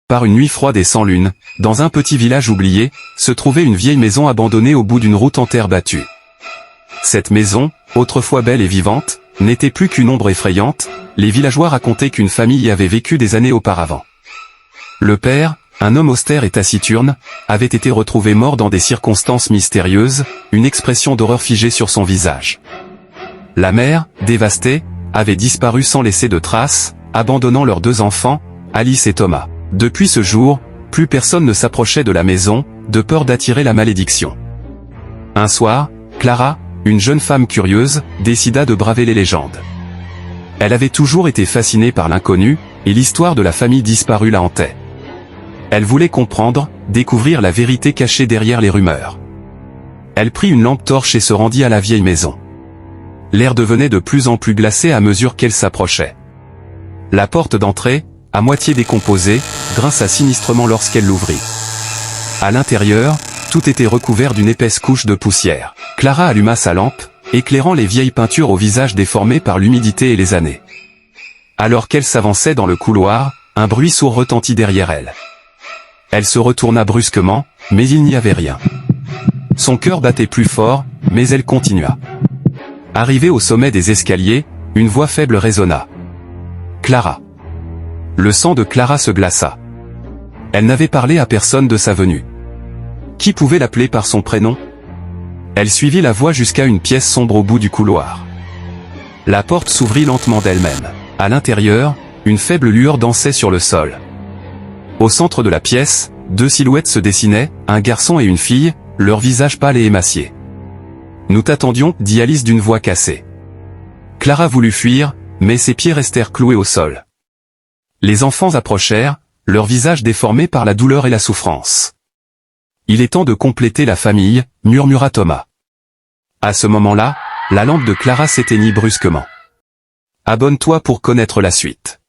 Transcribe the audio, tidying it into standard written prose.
par une nuit froide et sans lune, dans un petit village oublié, se trouvait une vieille maison abandonnée au bout d'une route en terre battue. Cette maison, autrefois belle et vivante, n'était plus qu'une ombre effrayante. Les villageois racontaient qu'une famille y avait vécu des années auparavant. Le père, un homme austère et taciturne, avait été retrouvé mort dans des circonstances mystérieuses, une expression d'horreur figée sur son visage. La mère, dévastée, avait disparu sans laisser de traces, abandonnant leurs 2 enfants, Alice et Thomas. Depuis ce jour, plus personne ne s'approchait de la maison, de peur d'attirer la malédiction. Un soir, Clara, une jeune femme curieuse, décida de braver les légendes. Elle avait toujours été fascinée par l'inconnu, et l'histoire de la famille disparue la hantait. Elle voulait comprendre, découvrir la vérité cachée derrière les rumeurs. Elle prit une lampe torche et se rendit à la vieille maison. L'air devenait de plus en plus glacé à mesure qu'elle s'approchait. La porte d'entrée, à moitié décomposée, grinça sinistrement lorsqu'elle l'ouvrit. À l'intérieur, tout était recouvert d'une épaisse couche de poussière. Clara alluma sa lampe, éclairant les vieilles peintures au visage déformé par l'humidité et les années. Alors qu'elle s'avançait dans le couloir, un bruit sourd retentit derrière elle. Elle se retourna brusquement, mais il n'y avait rien. Son cœur battait plus fort, mais elle continua. Arrivée au sommet des escaliers, une voix faible résonna. « Clara !» Le sang de Clara se glaça. Elle n'avait parlé à personne de sa venue. Qui pouvait l'appeler par son prénom? Elle suivit la voix jusqu'à une pièce sombre au bout du couloir. La porte s'ouvrit lentement d'elle-même. À l'intérieur, une faible lueur dansait sur le sol. Au centre de la pièce, 2 silhouettes se dessinaient, un garçon et une fille, leurs visages pâles et émaciés. « Nous t'attendions » dit Alice d'une voix cassée. Clara voulut fuir, mais ses pieds restèrent cloués au sol. Les enfants approchèrent, leurs visages déformés par la douleur et la souffrance. « Il est temps de compléter la famille » murmura Thomas. À ce moment-là, la lampe de Clara s'éteignit brusquement. Abonne-toi pour connaître la suite.